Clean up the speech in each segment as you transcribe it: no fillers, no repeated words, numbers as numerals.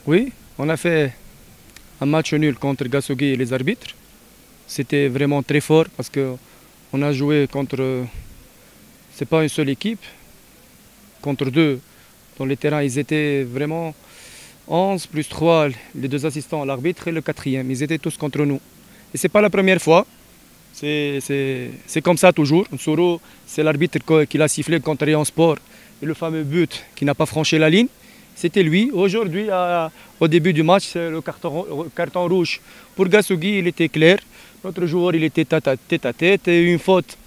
Oui, on a fait un match nul contre Gassogui et les arbitres. C'était vraiment très fort parce qu'on a joué contre, c'est pas une seule équipe, contre deux. Dans les terrains, ils étaient vraiment 11 plus 3, les deux assistants, l'arbitre et le quatrième. Ils étaient tous contre nous. Et c'est pas la première fois. C'est comme ça toujours. Nsoro, c'est l'arbitre qui l'a sifflé contre Rayon Sport. Et le fameux but qui n'a pas franchi la ligne, c'était lui. Aujourd'hui, au début du match, c'est le carton rouge. Pour Gassogui, il était clair. Notre joueur, il était tête à tête. Et une faute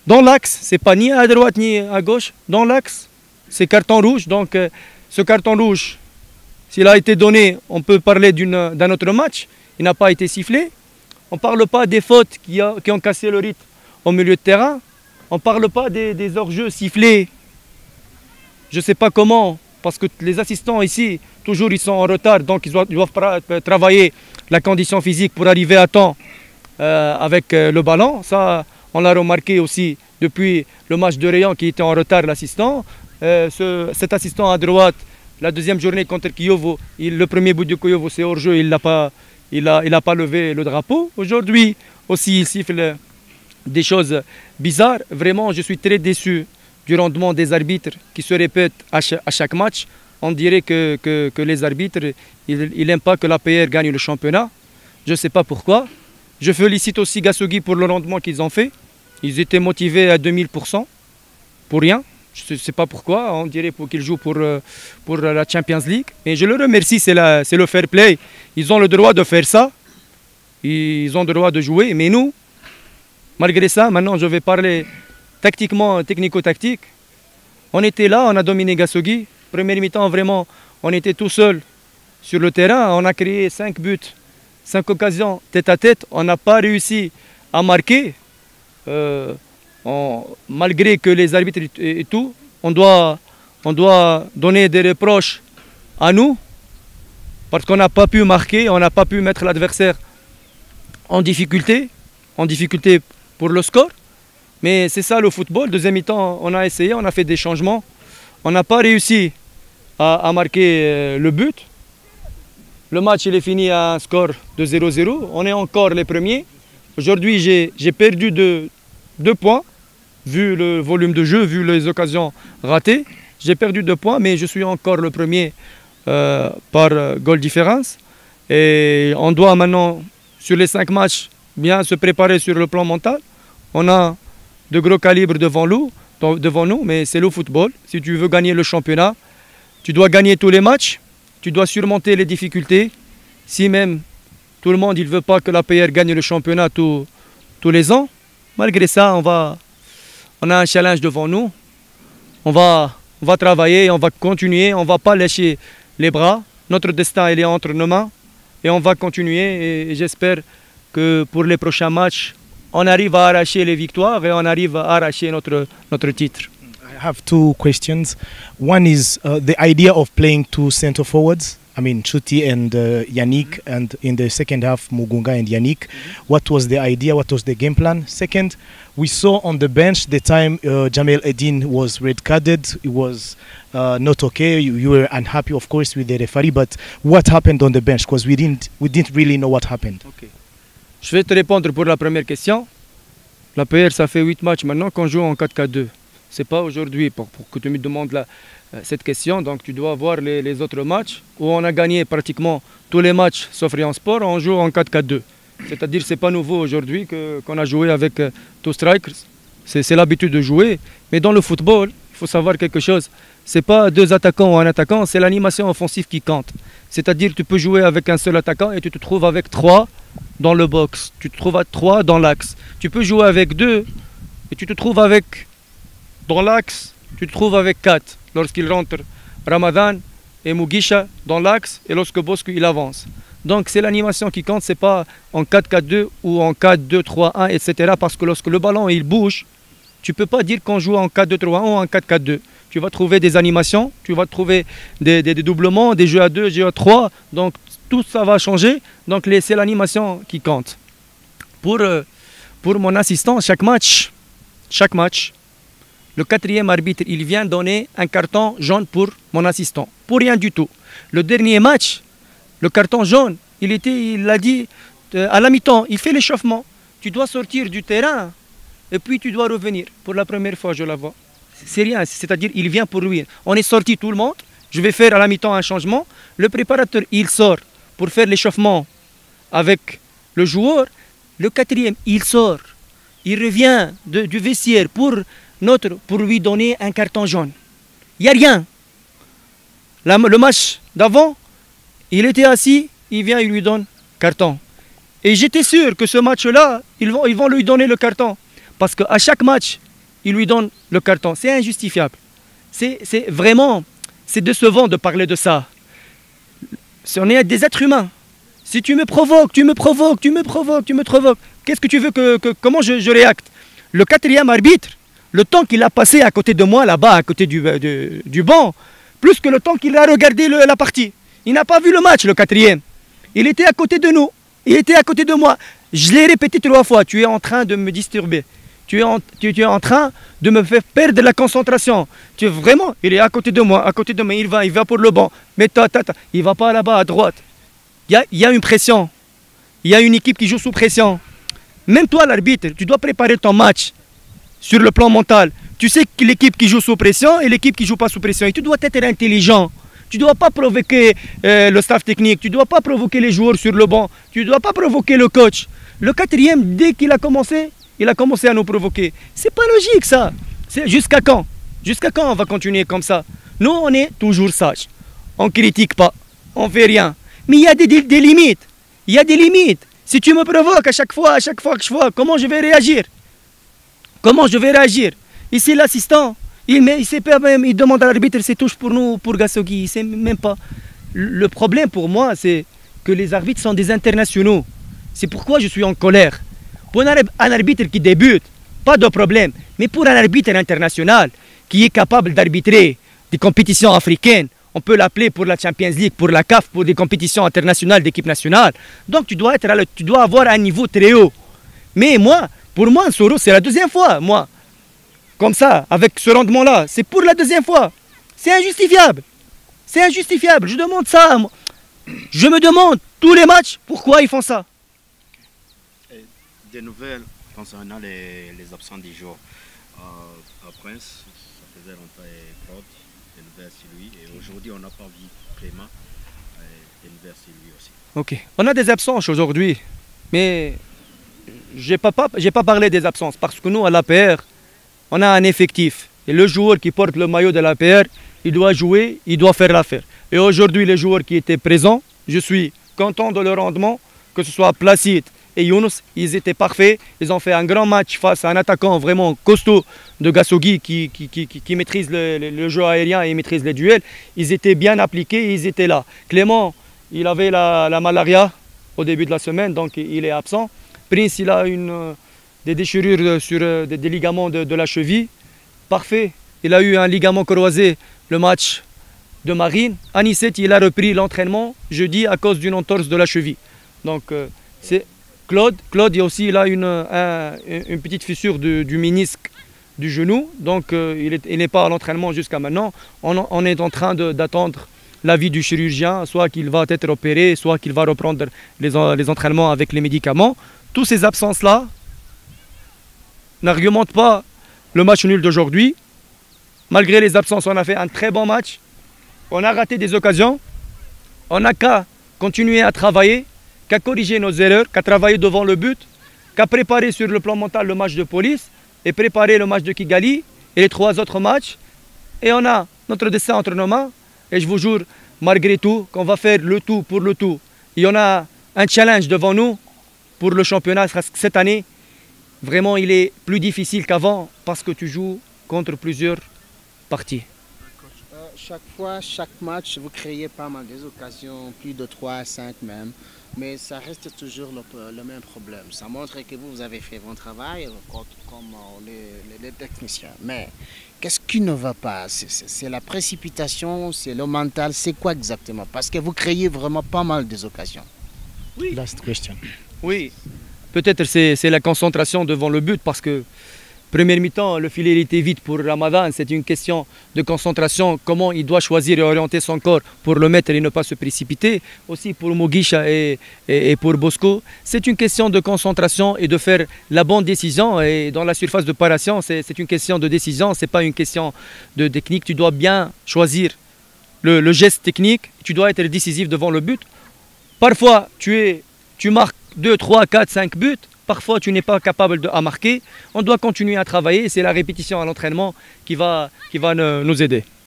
dans l'axe. C'est pas ni à droite ni à gauche. Dans l'axe, c'est carton rouge. Donc, ce carton rouge, s'il a été donné, on peut parler d'un autre match. Il n'a pas été sifflé. On ne parle pas des fautes qui ont cassé le rythme au milieu de terrain. On ne parle pas des hors-jeux sifflés. Je ne sais pas comment, parce que les assistants ici, toujours ils sont en retard, donc ils doivent travailler la condition physique pour arriver à temps avec le ballon. Ça, on l'a remarqué aussi depuis le match de Rayon qui était en retard, l'assistant. Cet assistant à droite, la deuxième journée contre Kiovo, le premier but de Kiovo, c'est hors-jeu, il n'a pas levé le drapeau. Aujourd'hui aussi, il siffle des choses bizarres. Vraiment, je suis très déçu du rendement des arbitres qui se répètent à chaque match. On dirait que les arbitres, ils n'aiment pas que l'APR gagne le championnat. Je ne sais pas pourquoi. Je félicite aussi Gassogui pour le rendement qu'ils ont fait. Ils étaient motivés à 2000%, pour rien. Je ne sais pas pourquoi, on dirait qu'ils jouent pour la Champions League. Mais je le remercie, c'est le fair play. Ils ont le droit de faire ça. Ils ont le droit de jouer. Mais nous, malgré ça, maintenant je vais parler tactiquement, technico-tactique. On était là, on a dominé Gassogui. Première mi-temps, vraiment, on était tout seul sur le terrain. On a créé 5 buts, 5 occasions tête à tête. On n'a pas réussi à marquer. Malgré que les arbitres et tout, on doit donner des reproches à nous parce qu'on n'a pas pu marquer, on n'a pas pu mettre l'adversaire en difficulté pour le score. Mais c'est ça le football. Deuxième mi-temps, on a essayé, on a fait des changements. On n'a pas réussi à marquer le but. Le match il est fini à un score de 0-0. On est encore les premiers. Aujourd'hui, j'ai perdu 2 points. Vu le volume de jeu, vu les occasions ratées, j'ai perdu 2 points, mais je suis encore le premier par goal différence. Et on doit maintenant, sur les 5 matchs, bien se préparer sur le plan mental. On a de gros calibres devant nous, mais c'est le football. Si tu veux gagner le championnat, tu dois gagner tous les matchs, tu dois surmonter les difficultés. Si même tout le monde ne veut pas que l'APR gagne le championnat tous les ans, malgré ça, on a un challenge devant nous. On va travailler, on va continuer, on ne va pas lâcher les bras. Notre destin il est entre nos mains et on va continuer. Et j'espère que pour les prochains matchs, on arrive à arracher les victoires et on arrive à arracher notre titre. I have 2 questions. One is the idea of playing 2 center forwards. I mean, Chuti and Yannick, and in the second half, Mugunga and Yannick. What was the idea? What was the game plan? Second, we saw on the bench the time Jamel Eddin was red-carded. It was not okay. You were unhappy, of course, with the referee. But what happened on the bench? Because we didn't really know what happened. Okay. Je vais te répondre pour la première question. La PR, ça fait 8 matchs maintenant qu'on joue en 4-4-2. C'est pas aujourd'hui pour que tu me demandes cette question. Donc tu dois voir les autres matchs où on a gagné pratiquement tous les matchs sauf Rayon Sport. On joue en 4-4-2. C'est-à-dire c'est pas nouveau aujourd'hui qu'on a joué avec 2 strikers. C'est l'habitude de jouer. Mais dans le football, il faut savoir quelque chose. C'est pas 2 attaquants ou un attaquant, c'est l'animation offensive qui compte. C'est-à-dire tu peux jouer avec un seul attaquant et tu te trouves avec 3 dans le box. Tu te trouves à 3 dans l'axe. Tu peux jouer avec 2 et tu te trouves avec dans l'axe, tu te trouves avec 4 lorsqu'il rentre Ramadan et Mugisha dans l'axe et lorsque Bosco il avance. Donc c'est l'animation qui compte, c'est pas en 4-4-2 ou en 4-2-3-1, etc. Parce que lorsque le ballon il bouge, tu ne peux pas dire qu'on joue en 4-2-3-1 ou en 4-4-2. Tu vas trouver des animations, tu vas trouver des doublements, des jeux à 2, jeux à 3. Donc tout ça va changer. Donc c'est l'animation qui compte. Pour mon assistant, chaque match, le 4e arbitre, il vient donner un carton jaune pour mon assistant. Pour rien du tout. Le dernier match, Le carton jaune, il a dit à la mi-temps, il fait l'échauffement. Tu dois sortir du terrain et puis tu dois revenir. Pour la première fois, je la vois. C'est rien, c'est-à-dire il vient pour lui. On est sorti tout le monde. Je vais faire à la mi-temps un changement. Le préparateur, il sort pour faire l'échauffement avec le joueur. Le quatrième, il sort. Il revient du vestiaire pour lui donner un carton jaune. Il n'y a rien. Le match d'avant, il était assis, il vient, il lui donne carton. Et j'étais sûr que ce match-là, ils vont lui donner le carton. Parce qu'à chaque match, ils lui donnent le carton. C'est injustifiable. C'est vraiment, c'est décevant de parler de ça. On est des êtres humains. Si tu me provoques, qu'est-ce que tu veux comment je réacte? Le quatrième arbitre, le temps qu'il a passé à côté de moi, là-bas, à côté du banc, plus que le temps qu'il a regardé la partie. Il n'a pas vu le match, le quatrième. Il était à côté de nous. Il était à côté de moi. Je l'ai répété 3 fois. Tu es en train de me disturber. Tu es en train de me faire perdre la concentration. Vraiment, il est à côté de moi. Il va pour le banc. Mais il ne va pas là-bas à droite. Il y a une pression. Il y a une équipe qui joue sous pression. Même toi, l'arbitre, tu dois préparer ton match sur le plan mental. Tu sais que l'équipe qui joue sous pression et l'équipe qui ne joue pas sous pression. Et tu dois être intelligent. Tu ne dois pas provoquer le staff technique. Tu ne dois pas provoquer les joueurs sur le banc. Tu ne dois pas provoquer le coach. Le quatrième, dès qu'il a commencé à nous provoquer. C'est pas logique ça. Jusqu'à quand? Jusqu'à quand on va continuer comme ça? Nous, on est toujours sages. On ne critique pas. On ne fait rien. Mais il y a des limites. Il y a des limites. Si tu me provoques à chaque fois, comment je vais réagir? Comment je vais réagir? Ici, l'assistant, il demande à l'arbitre, c'est touche pour nous, pour Gassogi. Il ne sait même pas. Le problème pour moi, c'est que les arbitres sont des internationaux. C'est pourquoi je suis en colère. Pour un arbitre qui débute, pas de problème. Mais pour un arbitre international qui est capable d'arbitrer des compétitions africaines, on peut l'appeler pour la Champions League, pour la CAF, pour des compétitions internationales d'équipe nationale. Donc tu dois avoir un niveau très haut. Mais pour moi, Nsoro, c'est la deuxième fois. Moi, comme ça, avec ce rendement-là, c'est pour la deuxième fois. C'est injustifiable. C'est injustifiable. Je demande ça. Je me demande, tous les matchs, pourquoi ils font ça? Des nouvelles concernant les absents du jour. Prince, ça faisait longtemps, et Claude, des nouvelles sur lui. Et aujourd'hui, on n'a pas vu Clément, des nouvelles sur lui aussi. Ok. On a des absences aujourd'hui, mais j'ai pas parlé des absences parce que nous, à l'APR, on a un effectif. Et le joueur qui porte le maillot de l'APR, il doit jouer, il doit faire l'affaire. Et aujourd'hui, les joueurs qui étaient présents, je suis content de leur rendement, que ce soit Placide et Younous, ils étaient parfaits. Ils ont fait un grand match face à un attaquant vraiment costaud de Gassogi qui maîtrise le jeu aérien et maîtrise les duels. Ils étaient bien appliqués, ils étaient là. Clément, il avait la malaria au début de la semaine, donc il est absent. Prince, il a des déchirures sur des ligaments de la cheville. Parfait. Il a eu un ligament croisé le match de Marine. Anicet, il a repris l'entraînement jeudi à cause d'une entorse de la cheville. Donc, c'est Claude, il a une petite fissure du ménisque du genou. Donc, il n'est pas à l'entraînement jusqu'à maintenant. On est en train d'attendre l'avis du chirurgien, soit qu'il va être opéré, soit qu'il va reprendre les entraînements avec les médicaments. Toutes ces absences-là n'argumentent pas le match nul d'aujourd'hui. Malgré les absences, on a fait un très bon match. On a raté des occasions. On n'a qu'à continuer à travailler, qu'à corriger nos erreurs, qu'à travailler devant le but, qu'à préparer sur le plan mental le match de Police et préparer le match de Kigali et les 3 autres matchs. Et on a notre destin entre nos mains. Et je vous jure, malgré tout, qu'on va faire le tout pour le tout. Et on a un challenge devant nous pour le championnat cette année. Vraiment, il est plus difficile qu'avant parce que tu joues contre plusieurs parties. Chaque match, vous créez pas mal des occasions, plus de 3 à 5 même. Mais ça reste toujours le même problème. Ça montre que vous avez fait votre travail comme les techniciens. Mais qu'est-ce qui ne va pas? C'est la précipitation, c'est le mental, c'est quoi exactement? Parce que vous créez vraiment pas mal des occasions. Oui. Last question. Oui, peut-être c'est la concentration devant le but parce que Première mi-temps, le filet il était vide pour Ramadan. C'est une question de concentration, comment il doit choisir et orienter son corps pour le mettre et ne pas se précipiter. Aussi pour Mugisha et pour Bosco, c'est une question de concentration et de faire la bonne décision. Et dans la surface de paration, c'est une question de décision, ce n'est pas une question de technique. Tu dois bien choisir le geste technique, tu dois être décisif devant le but. Parfois, tu marques 2, 3, 4, 5 buts. Parfois, tu n'es pas capable de marquer. On doit continuer à travailler. C'est la répétition à l'entraînement qui va nous aider.